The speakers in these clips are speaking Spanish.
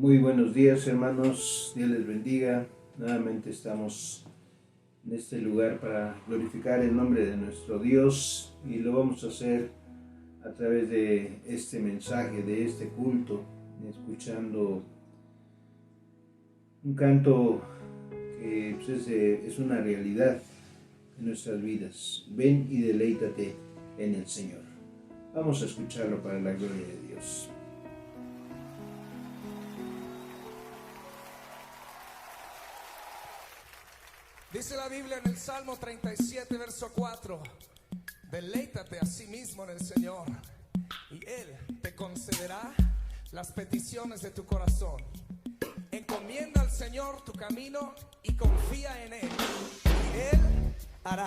Muy buenos días, hermanos, Dios les bendiga. Nuevamente estamos en este lugar para glorificar el nombre de nuestro Dios y lo vamos a hacer a través de este mensaje, de este culto, escuchando un canto que es una realidad en nuestras vidas. Ven y deleítate en el Señor. Vamos a escucharlo para la gloria de Dios. Dice la Biblia en el Salmo 37, verso 4: deleítate a sí mismo en el Señor, y Él te concederá las peticiones de tu corazón. Encomienda al Señor tu camino y confía en Él, y Él hará.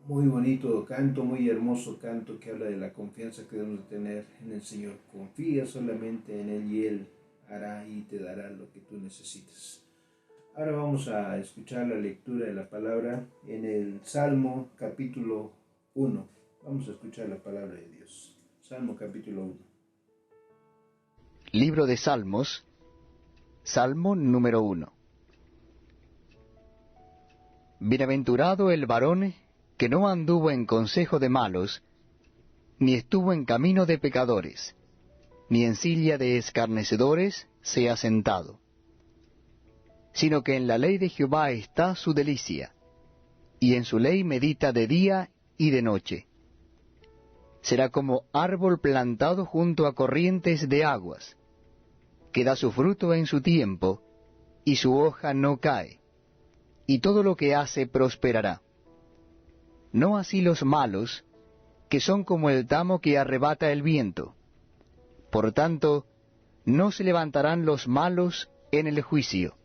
Muy bonito canto, muy hermoso canto que habla de la confianza que debemos de tener en el Señor. Confía solamente en Él y Él hará y te dará lo que tú necesitas. Ahora vamos a escuchar la lectura de la palabra en el Salmo capítulo 1. Vamos a escuchar la palabra de Dios. Salmo capítulo 1. Libro de Salmos, Salmo número 1. Bienaventurado el varón que no anduvo en consejo de malos, ni estuvo en camino de pecadores, ni en silla de escarnecedores se ha sentado, sino que en la ley de Jehová está su delicia, y en su ley medita de día y de noche. Será como árbol plantado junto a corrientes de aguas, que da su fruto en su tiempo, y su hoja no cae, y todo lo que hace prosperará. No así los malos, que son como el tamo que arrebata el viento. Por tanto, no se levantarán los malos en el juicio,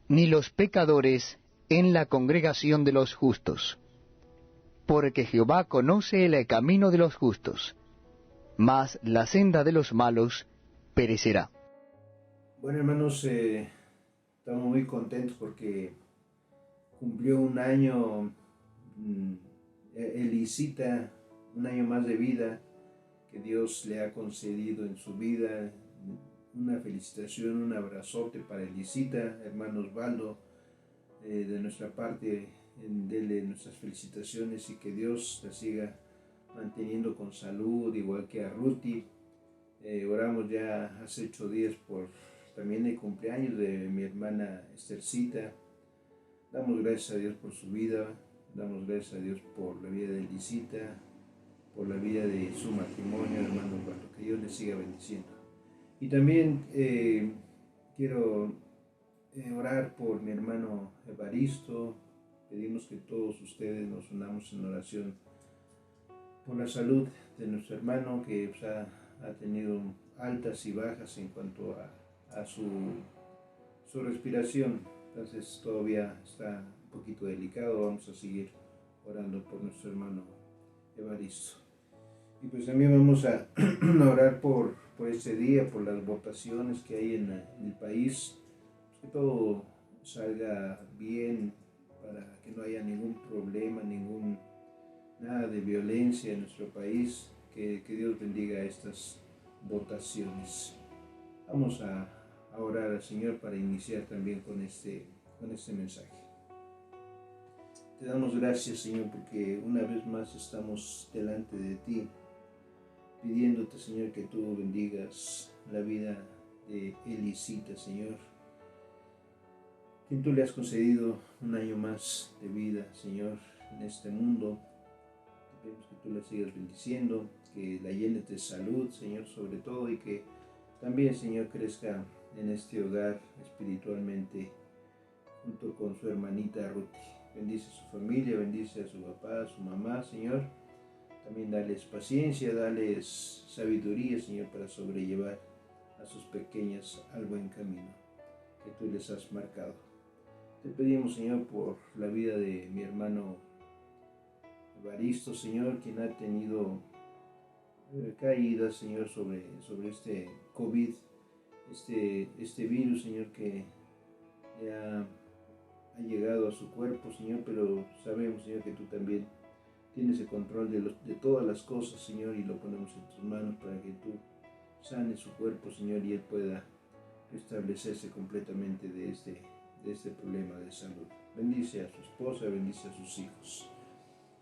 ni los pecadores en la congregación de los justos. Porque Jehová conoce el camino de los justos, mas la senda de los malos perecerá. Bueno, hermanos, estamos muy contentos porque cumplió un año Elisita, un año más de vida que Dios le ha concedido en su vida. Una felicitación, un abrazote para Elisita, hermano Osvaldo, de nuestra parte, denle nuestras felicitaciones y que Dios la siga manteniendo con salud, igual que a Ruti. Oramos ya hace 8 días por también el cumpleaños de mi hermana Esthercita. Damos gracias a Dios por su vida, damos gracias a Dios por la vida de Lisita, por la vida de su matrimonio, hermano Osvaldo, que Dios les siga bendiciendo. Y también quiero orar por mi hermano Evaristo. Pedimos que todos ustedes nos unamos en oración por la salud de nuestro hermano, que pues, ha tenido altas y bajas en cuanto a su respiración. Entonces todavía está un poquito delicado. Vamos a seguir orando por nuestro hermano Evaristo. Y pues también vamos a orar por este día, por las votaciones que hay en el país, que todo salga bien, para que no haya ningún problema, nada de violencia en nuestro país. Que Dios bendiga estas votaciones. Vamos a orar al Señor para iniciar también con este mensaje. Te damos gracias, Señor, porque una vez más estamos delante de ti, pidiéndote, Señor, que tú bendigas la vida de Elisita, Señor, quien tú le has concedido un año más de vida, Señor, en este mundo. Te pedimos que tú la sigas bendiciendo, que la llenes de salud, Señor, sobre todo, y que también, Señor, crezca en este hogar espiritualmente, junto con su hermanita Ruth. Bendice a su familia, bendice a su papá, a su mamá, Señor. También dales paciencia, dales sabiduría, Señor, para sobrellevar a sus pequeñas al buen camino que tú les has marcado. Te pedimos, Señor, por la vida de mi hermano Evaristo, Señor, quien ha tenido caídas, Señor, sobre este COVID, este virus, Señor, que ya ha llegado a su cuerpo, Señor, pero sabemos, Señor, que tú también tienes el control de todas las cosas, Señor, y lo ponemos en tus manos para que tú sanes su cuerpo, Señor, y él pueda restablecerse completamente de este problema de salud. Bendice a su esposa, bendice a sus hijos.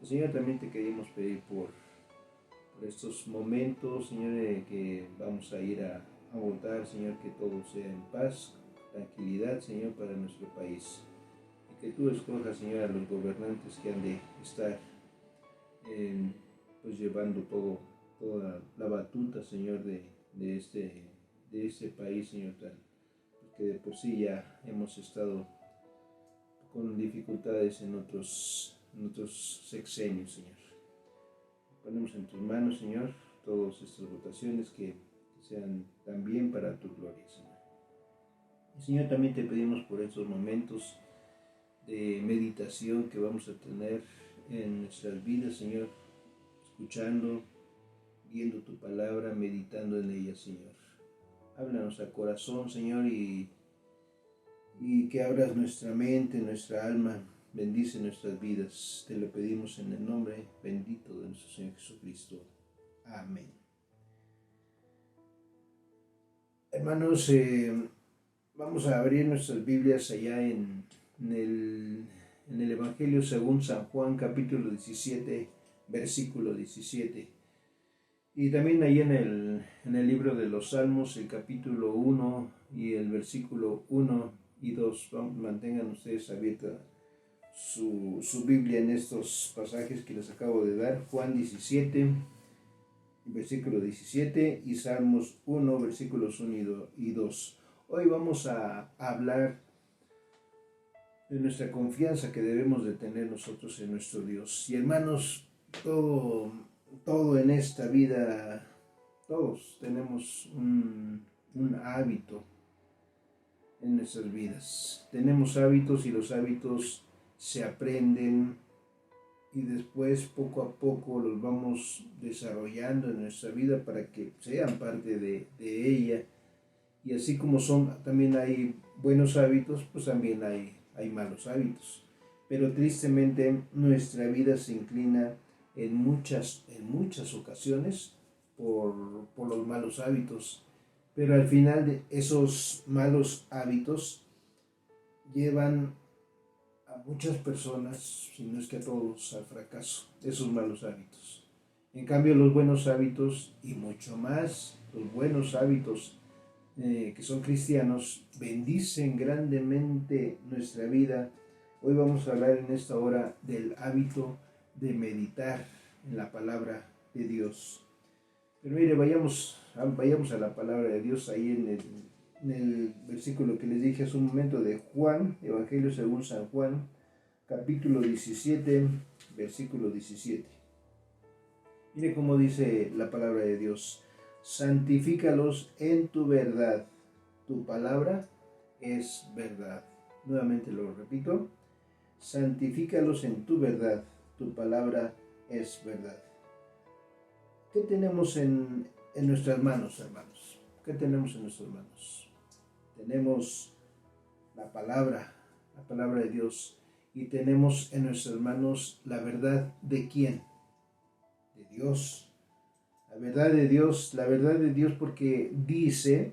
Señor, también te queremos pedir por estos momentos, Señor, que vamos a ir a votar, Señor, que todo sea en paz, tranquilidad, Señor, para nuestro país. Y que tú escojas, Señor, a los gobernantes que han de estar pues llevando toda la batuta, Señor, de este país, Señor, porque de por sí ya hemos estado con dificultades en otros sexenios, Señor. Ponemos en tus manos, Señor, todas estas votaciones que sean también para tu gloria, Señor. Y, Señor, también te pedimos por estos momentos de meditación que vamos a tener en nuestras vidas, Señor, escuchando, viendo tu palabra, meditando en ella, Señor. Háblanos al corazón, Señor, y que abras nuestra mente, nuestra alma. Bendice nuestras vidas. Te lo pedimos en el nombre bendito de nuestro Señor Jesucristo. Amén. Hermanos, vamos a abrir nuestras Biblias allá en el Evangelio según San Juan, capítulo 17, versículo 17. Y también ahí en el libro de los Salmos, el capítulo 1 y el versículo 1 y 2. Mantengan ustedes abierta su Biblia en estos pasajes que les acabo de dar. Juan 17, versículo 17, y Salmos 1, versículos 1 y 2. Hoy vamos a hablar de nuestra confianza que debemos de tener nosotros en nuestro Dios. Y hermanos, todo en esta vida, todos tenemos un hábito en nuestras vidas. Tenemos hábitos y los hábitos se aprenden y después poco a poco los vamos desarrollando en nuestra vida para que sean parte de ella. Y así como también hay buenos hábitos, pues también hay malos hábitos. Pero tristemente nuestra vida se inclina en muchas ocasiones por los malos hábitos. Pero al final esos malos hábitos llevan a muchas personas, si no es que a todos, al fracaso. Esos malos hábitos. En cambio, los buenos hábitos, y mucho más los buenos hábitos que son cristianos, bendicen grandemente nuestra vida. Hoy vamos a hablar en esta hora del hábito de meditar en la palabra de Dios. Pero mire, vayamos a la palabra de Dios ahí en el versículo que les dije hace un momento de Juan, Evangelio según San Juan, capítulo 17, versículo 17. Mire cómo dice la palabra de Dios: santifícalos en tu verdad, tu palabra es verdad. Nuevamente lo repito: santifícalos en tu verdad, tu palabra es verdad. ¿Qué tenemos en nuestras manos, hermanos? ¿Qué tenemos en nuestras manos? Tenemos la palabra de Dios, y tenemos en nuestras manos la verdad de ¿quién? De Dios. La verdad de Dios, porque dice: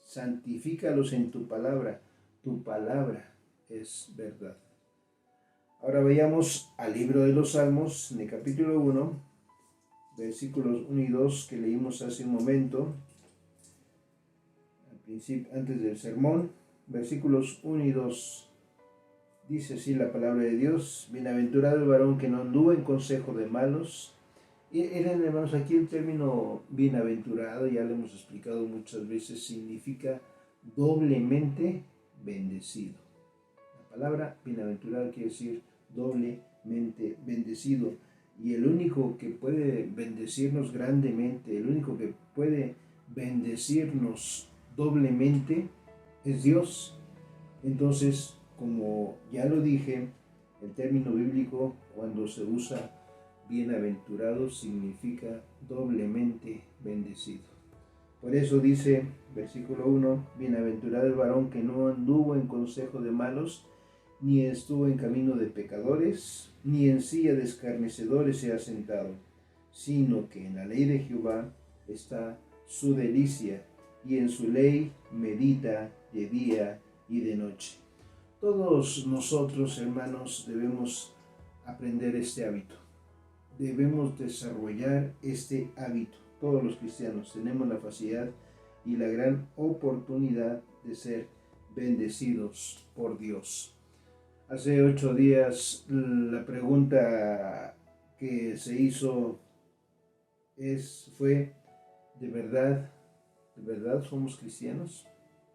santifícalos en tu palabra es verdad. Ahora vayamos al libro de los Salmos, en el capítulo 1, versículos 1 y 2 que leímos hace un momento, al principio, antes del sermón. Versículos 1 y 2, dice así la palabra de Dios: bienaventurado el varón que no anduvo en consejo de malos. Y hermanos, aquí el término bienaventurado, ya lo hemos explicado muchas veces, significa doblemente bendecido. La palabra bienaventurado quiere decir doblemente bendecido. Y el único que puede bendecirnos grandemente, el único que puede bendecirnos doblemente es Dios. Entonces, como ya lo dije, el término bíblico, cuando se usa bienaventurado, significa doblemente bendecido. Por eso dice, versículo 1, bienaventurado el varón que no anduvo en consejo de malos, ni estuvo en camino de pecadores, ni en silla de escarnecedores se ha sentado, sino que en la ley de Jehová está su delicia, y en su ley medita de día y de noche. Todos nosotros, hermanos, debemos aprender este hábito. Debemos desarrollar este hábito. Todos los cristianos tenemos la facilidad y la gran oportunidad de ser bendecidos por Dios. Hace 8 días la pregunta que se hizo fue: ¿de verdad somos cristianos?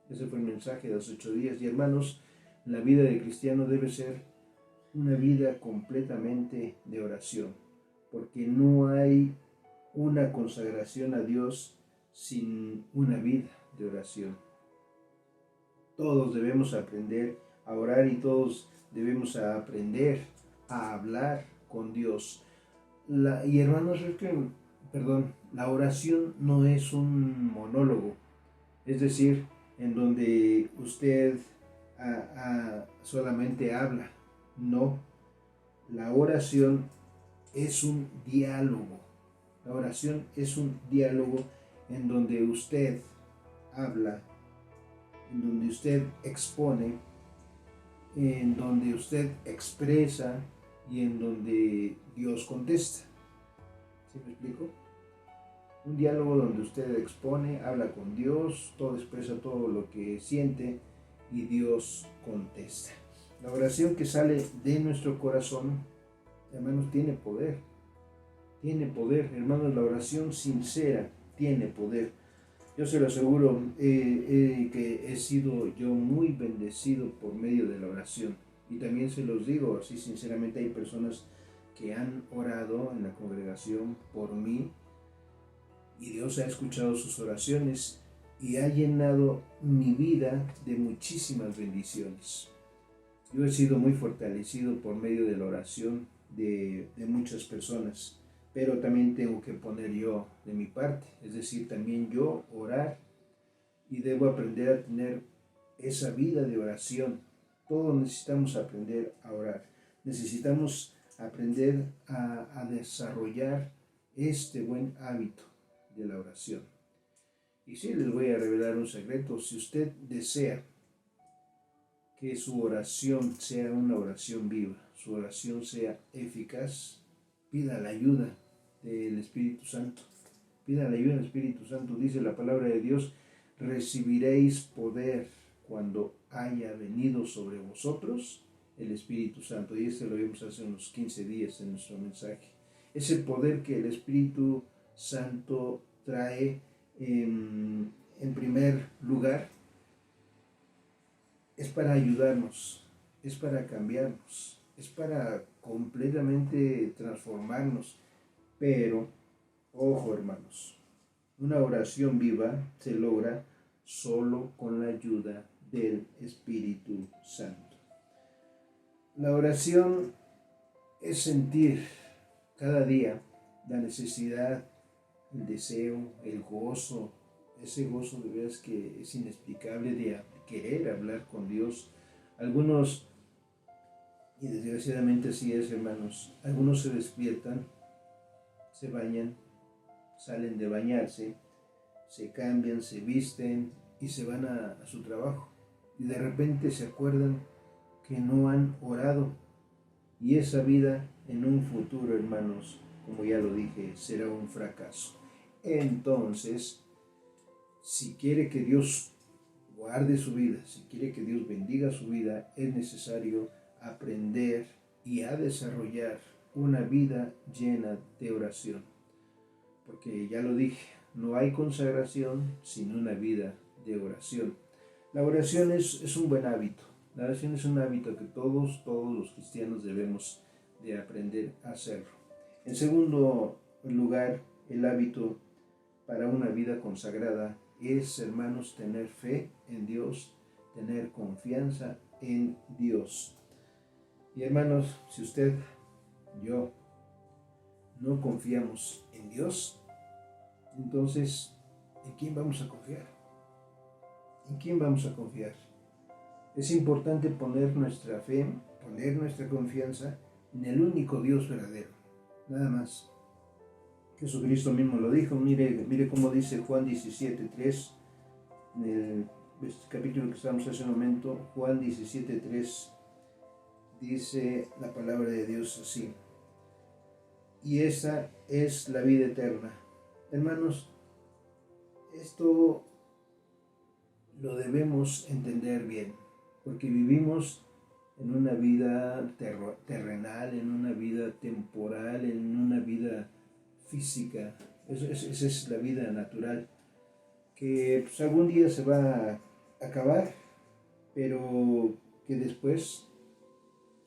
Ese fue el mensaje de hace 8 días. Y hermanos, la vida de cristiano debe ser una vida completamente de oración, porque no hay una consagración a Dios sin una vida de oración. Todos debemos aprender a orar, y todos debemos aprender a hablar con Dios. Y hermanos, la oración no es un monólogo, es decir, en donde usted solamente habla. No, la oración es un diálogo. La oración es un diálogo en donde usted habla, en donde usted expone, en donde usted expresa y en donde Dios contesta. ¿Sí me explico? Un diálogo donde usted expone, habla con Dios, todo expresa todo lo que siente y Dios contesta. La oración que sale de nuestro corazón, hermanos, tiene poder. Tiene poder, hermanos, la oración sincera tiene poder. Yo se lo aseguro que he sido yo muy bendecido por medio de la oración. Y también se los digo así sinceramente, hay personas que han orado en la congregación por mí, y Dios ha escuchado sus oraciones y ha llenado mi vida de muchísimas bendiciones. Yo he sido muy fortalecido por medio de la oración de muchas personas, pero también tengo que poner yo de mi parte, es decir, también yo orar, y debo aprender a tener esa vida de oración. Todos necesitamos aprender a orar, necesitamos aprender a desarrollar este buen hábito de la oración. Y sí, les voy a revelar un secreto: si usted desea que su oración sea una oración viva, su oración sea eficaz, pida la ayuda del Espíritu Santo. Pidan la ayuda del Espíritu Santo. Dice la palabra de Dios: recibiréis poder cuando haya venido sobre vosotros el Espíritu Santo. Y lo vimos hace unos 15 días en nuestro mensaje. Ese poder que el Espíritu Santo trae en primer lugar es para ayudarnos, es para cambiarnos, es para completamente transformarnos. Pero, ojo hermanos, una oración viva se logra solo con la ayuda del Espíritu Santo. La oración es sentir cada día la necesidad, el deseo, el gozo, ese gozo de veras que es inexplicable de querer hablar con Dios. Algunos, y desgraciadamente así es hermanos, algunos se despiertan, se bañan, salen de bañarse, se cambian, se visten y se van a su trabajo. Y de repente se acuerdan que no han orado. Y esa vida en un futuro, hermanos, como ya lo dije, será un fracaso. Entonces, si quiere que Dios guarde su vida, si quiere que Dios bendiga su vida, es necesario aprender y a desarrollar una vida llena de oración. Porque ya lo dije, no hay consagración sin una vida de oración. La oración es un buen hábito. La oración es un hábito que todos los cristianos debemos de aprender a hacerlo. En segundo lugar, el hábito para una vida consagrada es, hermanos, tener fe en Dios, tener confianza en Dios. Y hermanos, si usted, yo, no confiamos en Dios, entonces, ¿en quién vamos a confiar? ¿En quién vamos a confiar? Es importante poner nuestra fe, poner nuestra confianza en el único Dios verdadero, nada más. Jesucristo mismo lo dijo. Mire cómo dice Juan 17:3, en el capítulo que estamos hace un momento. Juan 17:3 dice la palabra de Dios así: y esa es la vida eterna. Hermanos, esto lo debemos entender bien, porque vivimos en una vida terrenal, en una vida temporal, en una vida física. Esa es la vida natural, que pues, algún día se va a acabar, pero que después,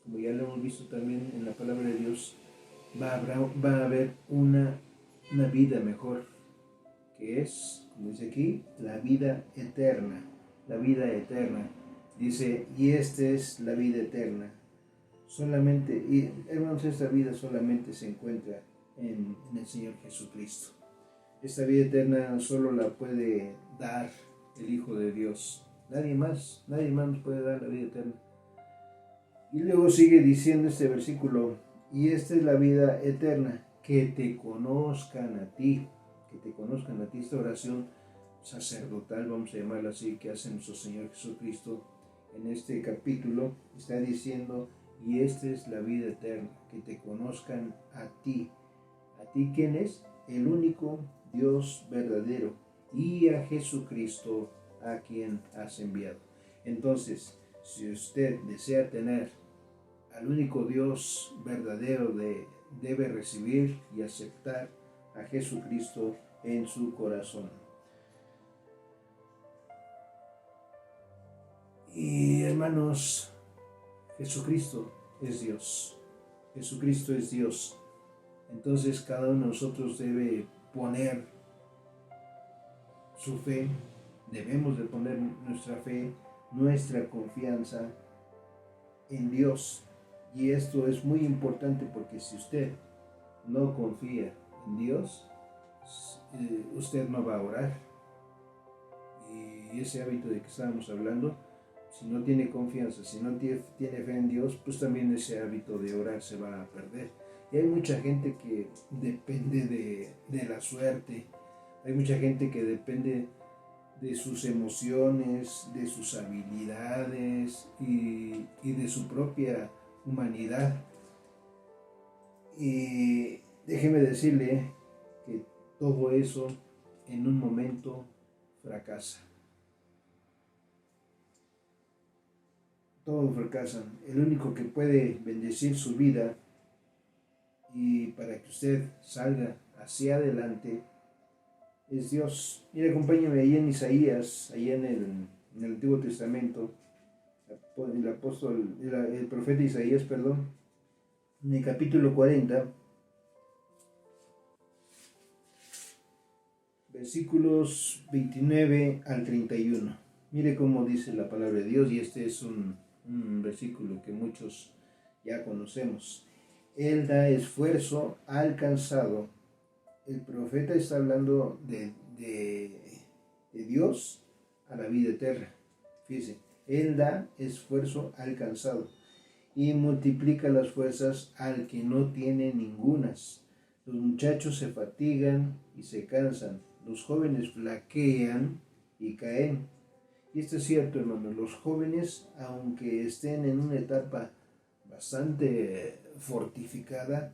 como ya lo hemos visto también en la palabra de Dios, va a haber una vida mejor, que es, como dice aquí, la vida eterna. La vida eterna. Dice, y esta es la vida eterna. Solamente, y hermanos, esta vida solamente se encuentra en el Señor Jesucristo. Esta vida eterna solo la puede dar el Hijo de Dios. Nadie más nos puede dar la vida eterna. Y luego sigue diciendo este versículo: y esta es la vida eterna, que te conozcan a ti. Que te conozcan a ti. Esta oración sacerdotal, vamos a llamarla así, que hace nuestro Señor Jesucristo en este capítulo, está diciendo: y esta es la vida eterna, que te conozcan a ti. ¿A ti quién es? El único Dios verdadero, y a Jesucristo, a quien has enviado. Entonces, si usted desea tener al único Dios verdadero, debe recibir y aceptar a Jesucristo en su corazón. Y hermanos, Jesucristo es Dios. Jesucristo es Dios. Entonces cada uno de nosotros debe poner su fe, debemos de poner nuestra fe, nuestra confianza en Dios. Y esto es muy importante, porque si usted no confía en Dios, usted no va a orar. Y ese hábito de que estábamos hablando, si no tiene confianza, si no tiene fe en Dios, pues también ese hábito de orar se va a perder. Y hay mucha gente que depende de la suerte, hay mucha gente que depende de sus emociones, de sus habilidades y de su propia humanidad. Y déjeme decirle que todo eso en un momento fracasa. Todos fracasan. El único que puede bendecir su vida y para que usted salga hacia adelante es Dios. Mira, acompáñame ahí en Isaías, ahí en el Antiguo Testamento, el profeta Isaías, perdón, en el capítulo 40, versículos 29 al 31. Mire cómo dice la palabra de Dios, y este es un versículo que muchos ya conocemos. Él da esfuerzo al cansado. El profeta está hablando de Dios a la vida eterna. Fíjese, Él da esfuerzo al cansado y multiplica las fuerzas al que no tiene ningunas. Los muchachos se fatigan y se cansan, los jóvenes flaquean y caen. Y esto es cierto, hermanos, los jóvenes, aunque estén en una etapa bastante fortificada,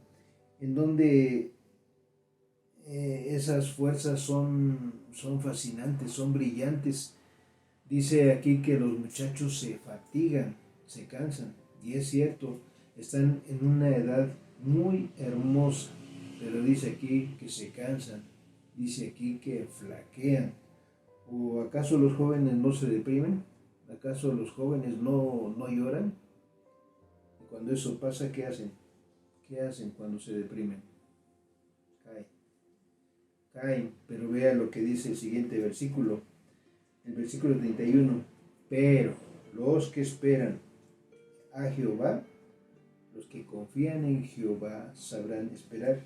en donde esas fuerzas son fascinantes, son brillantes. Dice aquí que los muchachos se fatigan, se cansan, y es cierto, están en una edad muy hermosa, pero dice aquí que se cansan, dice aquí que flaquean. ¿O acaso los jóvenes no se deprimen? ¿Acaso los jóvenes no lloran? Y cuando eso pasa, ¿qué hacen? ¿Qué hacen cuando se deprimen? Caen, pero vea lo que dice el siguiente versículo, el versículo 31. Pero los que esperan a Jehová, los que confían en Jehová, sabrán esperar,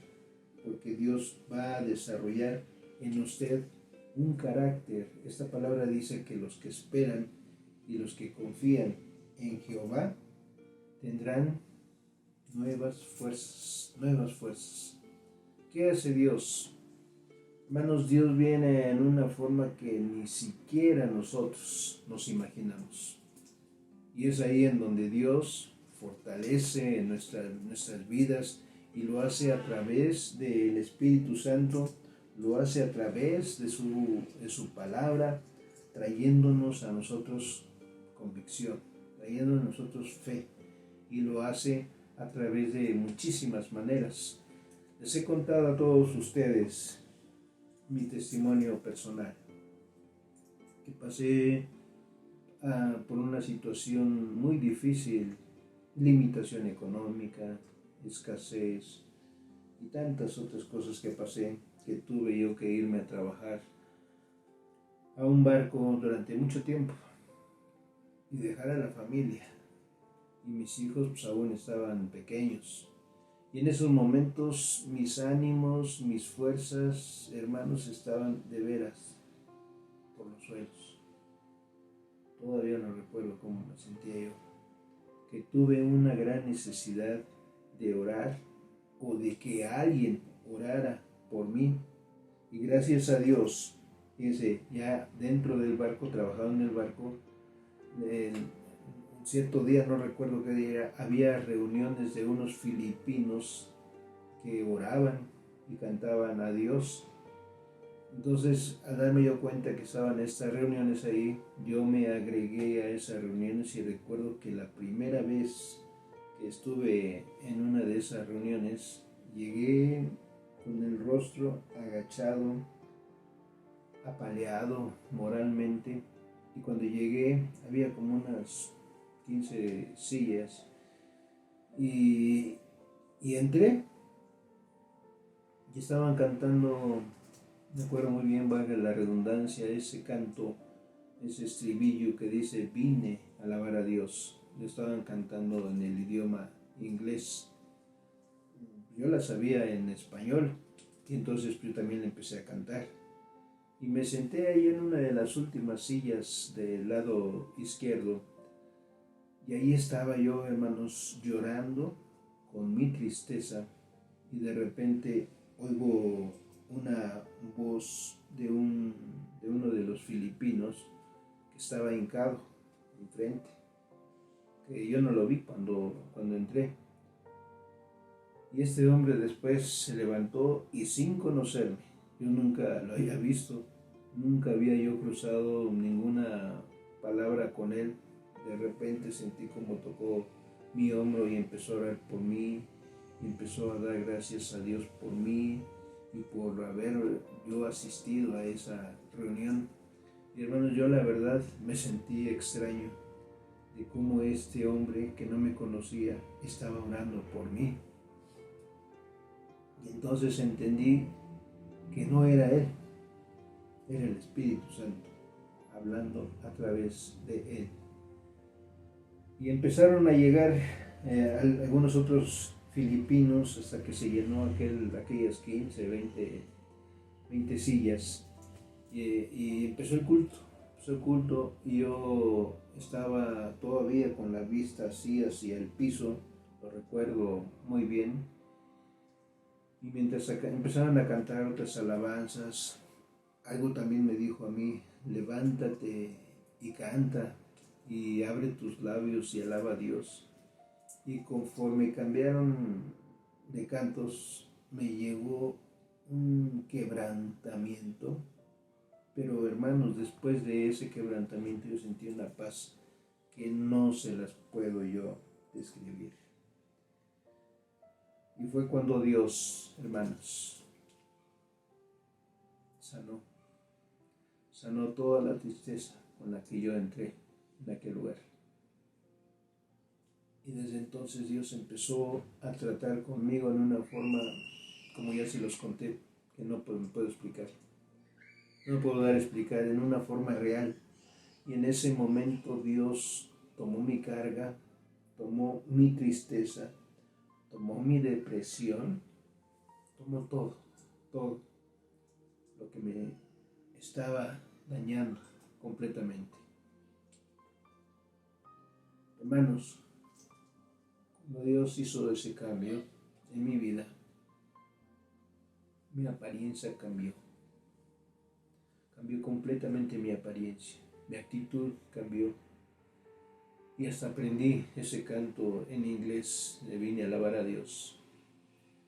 porque Dios va a desarrollar en usted un carácter. Esta palabra dice que los que esperan y los que confían en Jehová tendrán nuevas fuerzas. ¿Qué hace Dios? Hermanos, Dios viene en una forma que ni siquiera nosotros nos imaginamos. Y es ahí en donde Dios fortalece nuestras vidas, y lo hace a través del Espíritu Santo, lo hace a través de su palabra, trayéndonos a nosotros convicción, trayéndonos a nosotros fe, y lo hace a través de muchísimas maneras. Les he contado a todos ustedes mi testimonio personal, que pasé por una situación muy difícil, limitación económica, escasez y tantas otras cosas que pasé, que tuve yo que irme a trabajar a un barco durante mucho tiempo y dejar a la familia, y mis hijos pues aún estaban pequeños. Y en esos momentos mis ánimos, mis fuerzas, hermanos, estaban de veras por los suelos. Todavía no recuerdo cómo me sentía yo, que tuve una gran necesidad de orar, o de que alguien orara por mí. Y gracias a Dios, fíjense, ya dentro del barco, trabajando en el barco, un cierto día, no recuerdo qué día, había reuniones de unos filipinos que oraban y cantaban a Dios. Entonces, al darme yo cuenta que estaban estas reuniones ahí, yo me agregué a esas reuniones, y recuerdo que la primera vez que estuve en una de esas reuniones, llegué con el rostro agachado, apaleado moralmente, y cuando llegué había como unas 15 sillas, y entré, y estaban cantando, me acuerdo muy bien, valga la redundancia, ese canto, ese estribillo que dice vine a alabar a Dios. Lo estaban cantando en el idioma inglés. Yo la sabía en español, y entonces yo también empecé a cantar. Y me senté ahí en una de las últimas sillas del lado izquierdo, y ahí estaba yo, hermanos, llorando con mi tristeza, y de repente oigo una voz de uno de los filipinos que estaba hincado enfrente, que yo no lo vi cuando entré. Y este hombre después se levantó y sin conocerme, yo nunca lo había visto, nunca había yo cruzado ninguna palabra con él. De repente sentí como tocó mi hombro y empezó a orar por mí, y empezó a dar gracias a Dios por mí y por haber yo asistido a esa reunión. Y hermanos, yo la verdad me sentí extraño de cómo este hombre que no me conocía estaba orando por mí. Y entonces entendí que no era él, era el Espíritu Santo hablando a través de él. Y empezaron a llegar algunos otros filipinos hasta que se llenó aquellas 15, 20 sillas. Y empezó el culto y yo estaba todavía con la vista así hacia el piso, lo recuerdo muy bien. Y mientras empezaron a cantar otras alabanzas, algo también me dijo a mí: levántate y canta y abre tus labios y alaba a Dios. Y conforme cambiaron de cantos, me llegó un quebrantamiento. Pero hermanos, después de ese quebrantamiento yo sentí una paz que no se las puedo yo describir. Y fue cuando Dios, hermanos, sanó toda la tristeza con la que yo entré en aquel lugar. Y desde entonces Dios empezó a tratar conmigo en una forma, como ya se los conté, que no puedo explicar. No puedo dar a explicar, en una forma real. Y en ese momento Dios tomó mi carga, tomó mi tristeza, tomó mi depresión, tomó todo lo que me estaba dañando completamente. Hermanos, cuando Dios hizo ese cambio en mi vida, mi apariencia cambió. Cambió completamente mi apariencia, mi actitud cambió. Y hasta aprendí ese canto en inglés, le vine a alabar a Dios.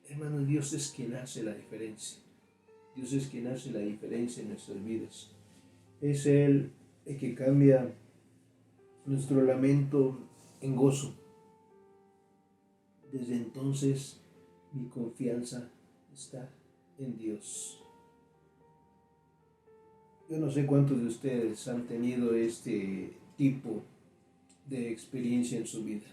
Hermanos, Dios es quien hace la diferencia. Dios es quien hace la diferencia en nuestras vidas. Es Él el que cambia nuestro lamento en gozo. Desde entonces mi confianza está en Dios. Yo no sé cuántos de ustedes han tenido este tipo de experiencia en su vida.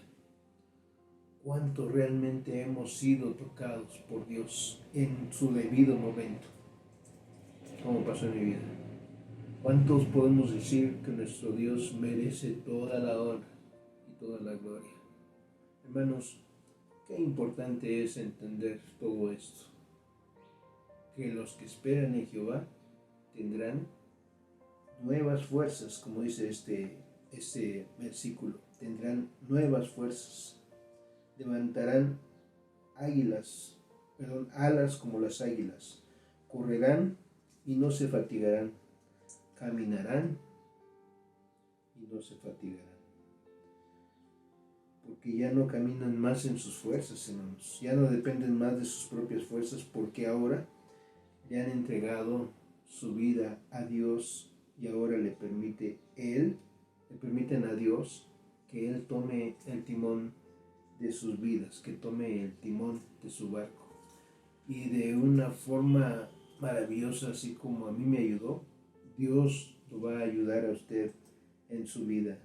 Cuánto realmente hemos sido tocados por Dios en su debido momento, como pasó en mi vida. ¿Cuántos podemos decir que nuestro Dios merece toda la honra y toda la gloria? Hermanos, qué importante es entender todo esto. Que los que esperan en Jehová tendrán nuevas fuerzas, como dice este versículo. Tendrán nuevas fuerzas. Levantarán alas como las águilas. Correrán y no se fatigarán. Caminarán y no se fatigarán. Porque ya no caminan más en sus fuerzas, hermanos. Ya no dependen más de sus propias fuerzas, porque ahora le han entregado su vida a Dios y ahora le permiten a Dios que Él tome el timón de sus vidas, que tome el timón de su barco. Y de una forma maravillosa, así como a mí me ayudó, Dios lo va a ayudar a usted en su vida.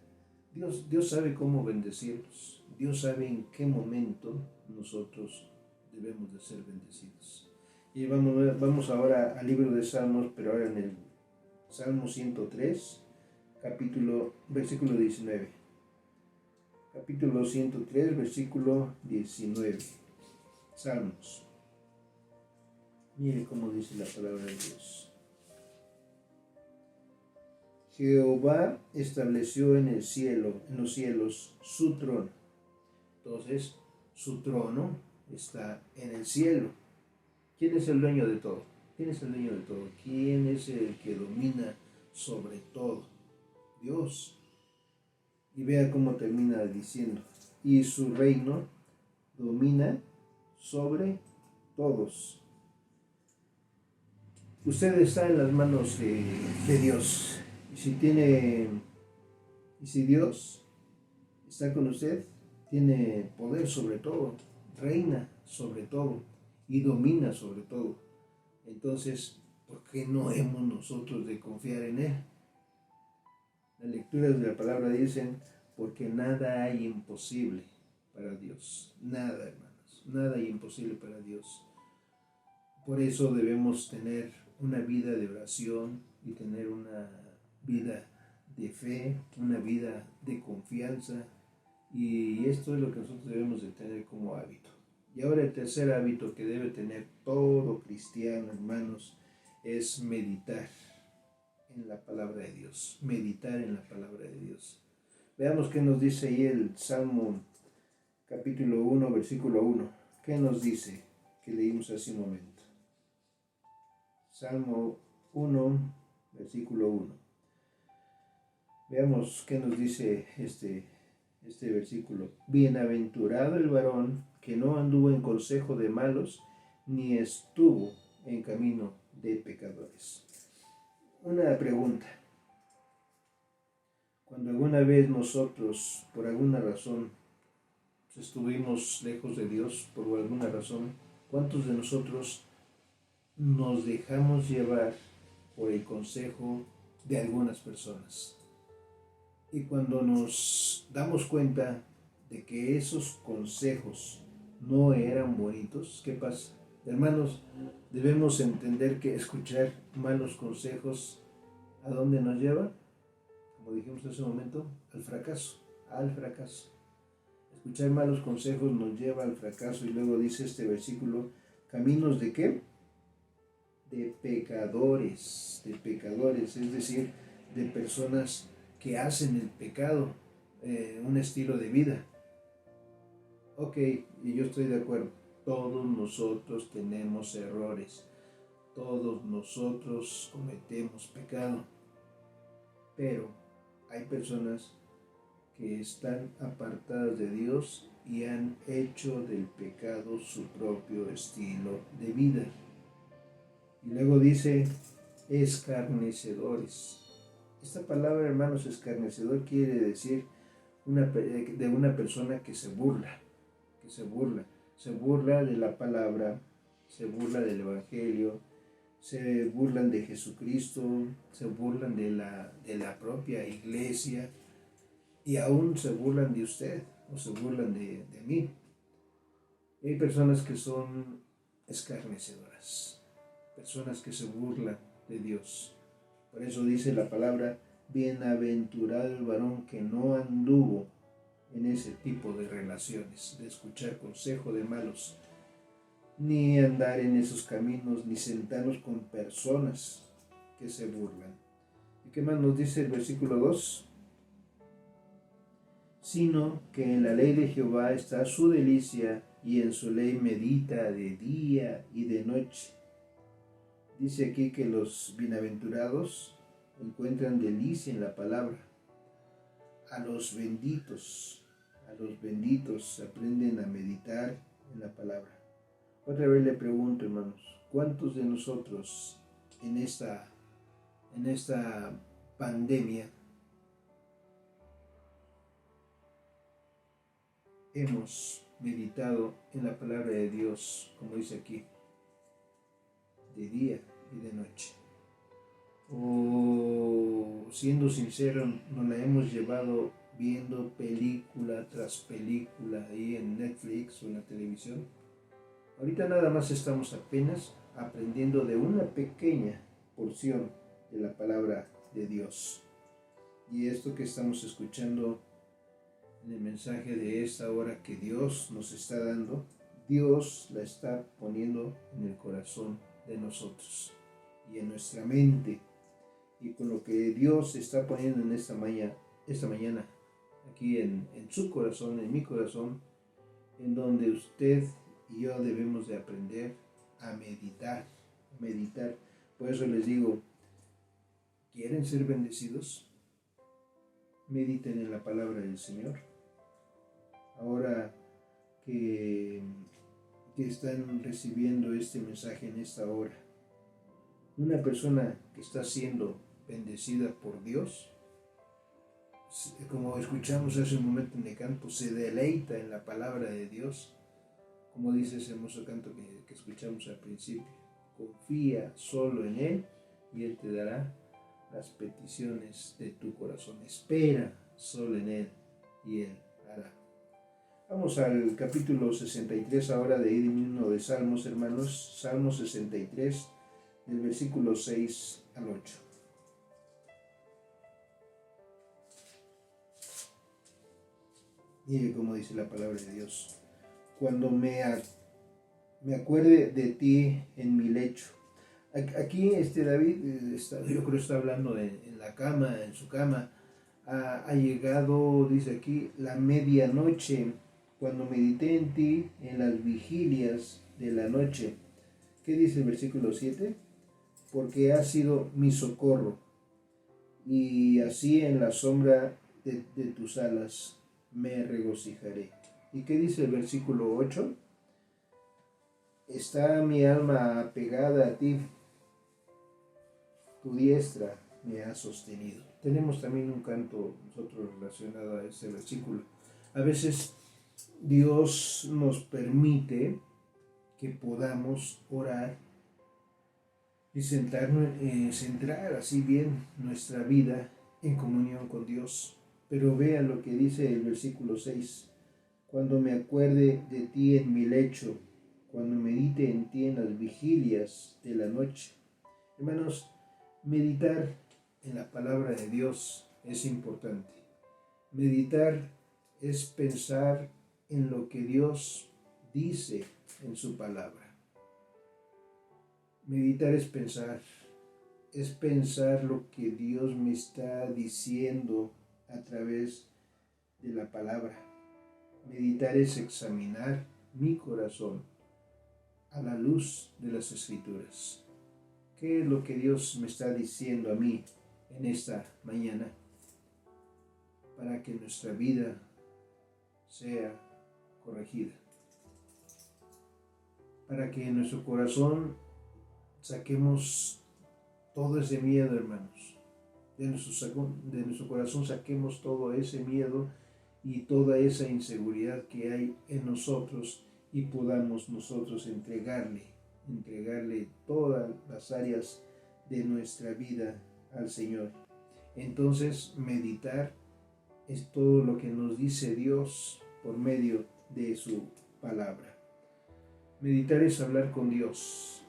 Dios sabe cómo bendecirnos. Dios sabe en qué momento nosotros debemos de ser bendecidos. Y vamos ahora al libro de Salmos, pero ahora en el Salmo 103, versículo 19. Capítulo 103, versículo 19. Salmos. Mire cómo dice la palabra de Dios. Jehová estableció en los cielos, su trono. Entonces, su trono está en el cielo. ¿Quién es el dueño de todo? ¿Quién es el dueño de todo? ¿Quién es el que domina sobre todo? Dios. Y vea cómo termina diciendo: y su reino domina sobre todos. Usted está en las manos de Dios. Y si Dios está con usted, tiene poder sobre todo, reina sobre todo y domina sobre todo. Entonces, ¿por qué no hemos nosotros de confiar en Él? Las lecturas de la palabra dicen, porque nada hay imposible para Dios. Nada, hermanos, nada hay imposible para Dios. Por eso debemos tener una vida de oración y tener una vida de fe, una vida de confianza. Y esto es lo que nosotros debemos de tener como hábito. Y ahora el tercer hábito que debe tener todo cristiano, hermanos, es meditar en la palabra de Dios. Meditar en la palabra de Dios. Veamos qué nos dice ahí el Salmo capítulo 1, versículo 1. ¿Qué nos dice? Que leímos hace un momento. Salmo 1, versículo 1. Veamos qué nos dice este versículo. Bienaventurado el varón que no anduvo en consejo de malos, ni estuvo en camino de pecadores. Una pregunta. Cuando alguna vez nosotros, por alguna razón, estuvimos lejos de Dios, por alguna razón, ¿cuántos de nosotros nos dejamos llevar por el consejo de algunas personas? Y cuando nos damos cuenta de que esos consejos no eran bonitos, ¿qué pasa? Hermanos, debemos entender que escuchar malos consejos, ¿a dónde nos lleva? Como dijimos hace un momento, al fracaso, al fracaso. Escuchar malos consejos nos lleva al fracaso y luego dice este versículo, ¿caminos de qué? De pecadores, es decir, de personas que hacen el pecado un estilo de vida. Ok, y yo estoy de acuerdo, todos nosotros tenemos errores, todos nosotros cometemos pecado, pero hay personas que están apartadas de Dios y han hecho del pecado su propio estilo de vida. Y luego dice, escarnecedores. Esta palabra, hermanos, escarnecedor quiere decir de una persona que se burla de la palabra, se burla del Evangelio, se burlan de Jesucristo, se burlan de la propia iglesia y aún se burlan de usted o se burlan de mí. Hay personas que son escarnecedoras, personas que se burlan de Dios. Por eso dice la palabra, bienaventurado el varón que no anduvo en ese tipo de relaciones, de escuchar consejo de malos, ni andar en esos caminos, ni sentarnos con personas que se burlan. ¿Y qué más nos dice el versículo 2? Sino que en la ley de Jehová está su delicia, y en su ley medita de día y de noche. Dice aquí que los bienaventurados encuentran delicia en la palabra. A los benditos aprenden a meditar en la palabra. Otra vez le pregunto, hermanos, ¿cuántos de nosotros en esta pandemia hemos meditado en la palabra de Dios, como dice aquí, de día y de noche? O, siendo sincero, nos la hemos llevado viendo película tras película ahí en Netflix o en la televisión? Ahorita nada más estamos apenas aprendiendo de una pequeña porción de la palabra de Dios. Y esto que estamos escuchando en el mensaje de esta hora que Dios nos está dando, Dios la está poniendo en el corazón de nosotros y en nuestra mente. Y con lo que Dios está poniendo en esta mañana, aquí en su corazón, en mi corazón, en donde usted y yo debemos de aprender a meditar. Por eso les digo, ¿quieren ser bendecidos? Mediten en la palabra del Señor. Ahora que que están recibiendo este mensaje en esta hora. Una persona que está siendo bendecida por Dios, como escuchamos hace un momento en el canto, se deleita en la palabra de Dios, como dice ese hermoso canto que escuchamos al principio. Confía solo en Él y Él te dará las peticiones de tu corazón. Espera solo en Él y Él hará. Vamos al capítulo 63 ahora de himno de Salmos, hermanos. Salmo 63, del versículo 6 al 8. Mire cómo dice la palabra de Dios. Cuando me acuerde de ti en mi lecho. Aquí David, yo creo que está hablando en la cama, en su cama. Ha llegado, dice aquí, la medianoche, cuando medité en ti en las vigilias de la noche. ¿Qué dice el versículo 7? Porque has sido mi socorro, y así en la sombra de tus alas me regocijaré. ¿Y qué dice el versículo 8? Está mi alma apegada a ti, tu diestra me ha sostenido. Tenemos también un canto nosotros relacionado a este versículo. A veces Dios nos permite que podamos orar y centrar así bien nuestra vida en comunión con Dios. Pero vea lo que dice el versículo 6. Cuando me acuerde de ti en mi lecho, cuando medite en ti en las vigilias de la noche. Hermanos, meditar en la palabra de Dios es importante. Meditar es pensar en lo que Dios dice en su palabra. Meditar es pensar lo que Dios me está diciendo a través de la palabra. Meditar es examinar mi corazón a la luz de las Escrituras. ¿Qué es lo que Dios me está diciendo a mí en esta mañana para que nuestra vida sea corregida? Para que en nuestro corazón saquemos todo ese miedo, hermanos. De nuestro corazón saquemos todo ese miedo y toda esa inseguridad que hay en nosotros y podamos nosotros entregarle todas las áreas de nuestra vida al Señor. Entonces, meditar es todo lo que nos dice Dios por medio de su palabra. Meditar es hablar con Dios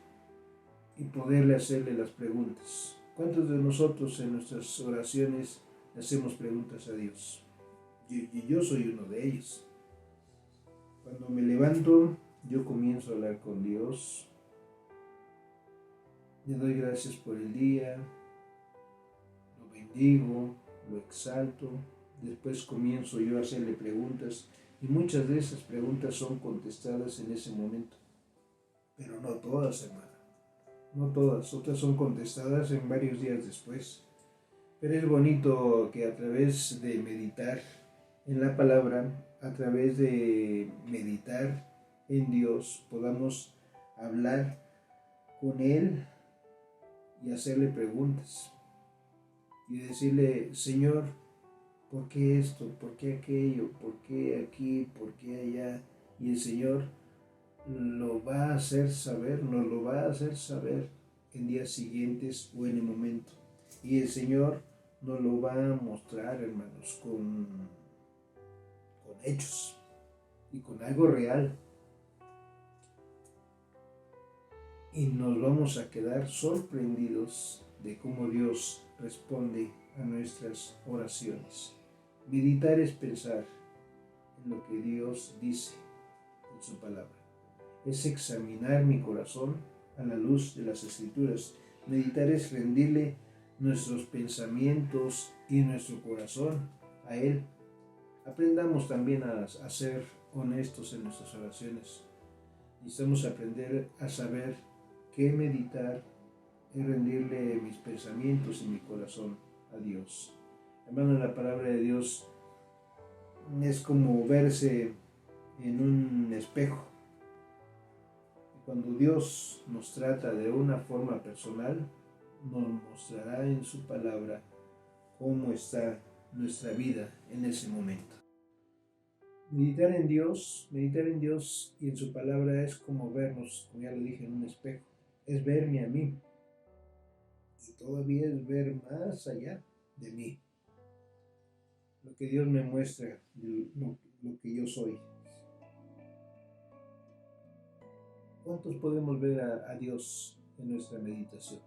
y poderle hacerle las preguntas. ¿Cuántos de nosotros en nuestras oraciones le hacemos preguntas a Dios? Yo soy uno de ellos. Cuando me levanto, yo comienzo a hablar con Dios. Le doy gracias por el día, lo bendigo, lo exalto. Después comienzo yo a hacerle preguntas y muchas de esas preguntas son contestadas en ese momento. Pero no todas, hermano. No todas. Otras son contestadas en varios días después. Pero es bonito que a través de meditar en la palabra, a través de meditar en Dios, podamos hablar con Él y hacerle preguntas. Y decirle, Señor, ¿por qué esto? ¿Por qué aquello? ¿Por qué aquí? ¿Por qué allá? Y el Señor lo va a hacer saber, nos lo va a hacer saber en días siguientes o en el momento. Y el Señor nos lo va a mostrar, hermanos, con hechos y con algo real. Y nos vamos a quedar sorprendidos de cómo Dios responde a nuestras oraciones. Meditar es pensar en lo que Dios dice en su palabra. Es examinar mi corazón a la luz de las Escrituras. Meditar es rendirle nuestros pensamientos y nuestro corazón a Él. Aprendamos también a ser honestos en nuestras oraciones. Necesitamos aprender a saber qué meditar y rendirle mis pensamientos y mi corazón a Dios. Hermano, la palabra de Dios es como verse en un espejo. cuando Dios nos trata de una forma personal, nos mostrará en su palabra cómo está nuestra vida en ese momento. Meditar en Dios y en su palabra es como vernos, como ya lo dije, en un espejo. Es verme a mí. Y todavía es ver más allá de mí. Lo que Dios me muestra, lo que yo soy. ¿Cuántos podemos ver a Dios en nuestra meditación?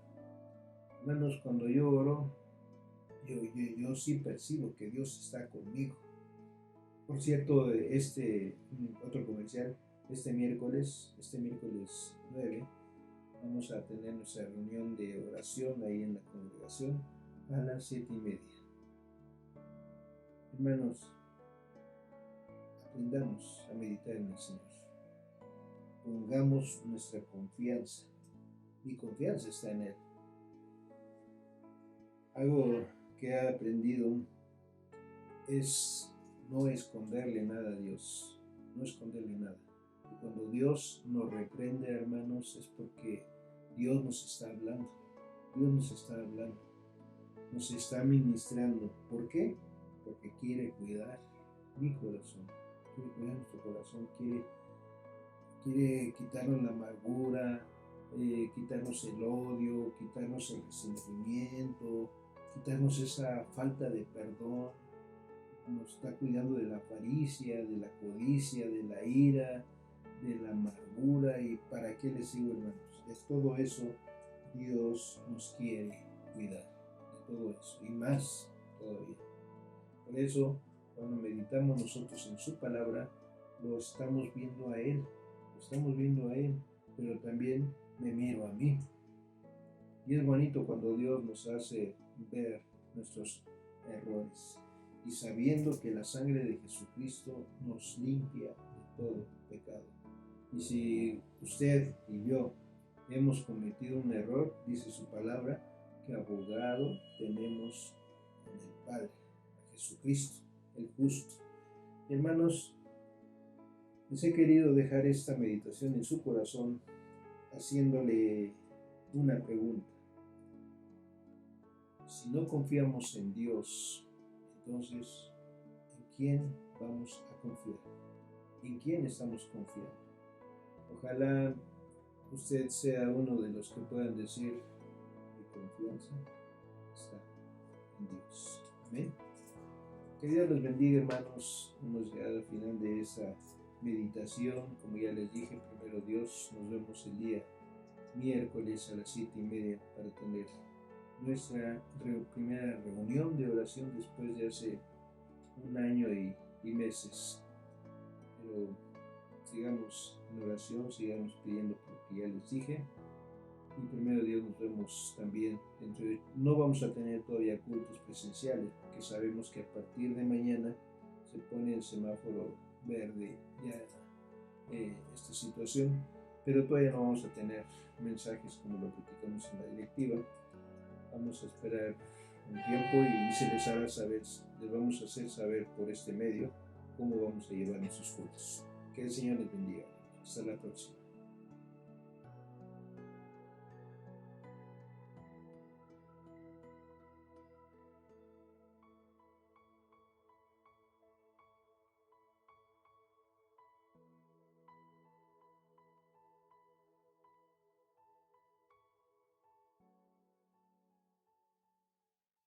Hermanos, cuando yo oro, yo sí percibo que Dios está conmigo. Por cierto, otro comercial, este miércoles 9, vamos a tener nuestra reunión de oración ahí en la congregación a las 7:30. Hermanos, aprendamos a meditar en el Señor. Pongamos nuestra confianza. Mi confianza está en Él. Algo que he aprendido es no esconderle nada a Dios. No esconderle nada. Y cuando Dios nos reprende, hermanos, es porque Dios nos está hablando. Dios nos está hablando. Nos está ministrando. ¿Por qué? Porque quiere cuidar mi corazón. Quiere cuidar nuestro corazón. Quiere quitarnos la amargura, quitarnos el odio, quitarnos el resentimiento, quitarnos esa falta de perdón. Nos está cuidando de la avaricia, de la codicia, de la ira, de la amargura. ¿Y para qué les digo, hermanos? De todo eso Dios nos quiere cuidar, de todo eso y más todavía. Por eso, cuando meditamos nosotros en su palabra, lo estamos viendo a Él, pero también me miro a mí. Y es bonito cuando Dios nos hace ver nuestros errores y sabiendo que la sangre de Jesucristo nos limpia de todo pecado. Y si usted y yo hemos cometido un error, dice su palabra, que abogado tenemos con el Padre, a Jesucristo, el justo. Hermanos, les he querido dejar esta meditación en su corazón haciéndole una pregunta. Si no confiamos en Dios, entonces, ¿en quién vamos a confiar? ¿En quién estamos confiando? Ojalá usted sea uno de los que puedan decir: mi confianza está en Dios. Amén. Que Dios los bendiga, hermanos. Hemos llegado al final de esa meditación. Como ya les dije, primero Dios, nos vemos el día miércoles a las 7:30 para tener nuestra primera reunión de oración después de hace un año y meses. Pero sigamos en oración, sigamos pidiendo por lo que ya les dije. Y primero Dios, nos vemos también no vamos a tener todavía cultos presenciales, porque sabemos que a partir de mañana se pone el semáforo verde ya esta situación, pero todavía no vamos a tener mensajes como lo platicamos en la directiva. Vamos a esperar un tiempo y se les hará saber, les vamos a hacer saber por este medio cómo vamos a llevar nuestros cultos. Que el Señor les bendiga. Hasta la próxima.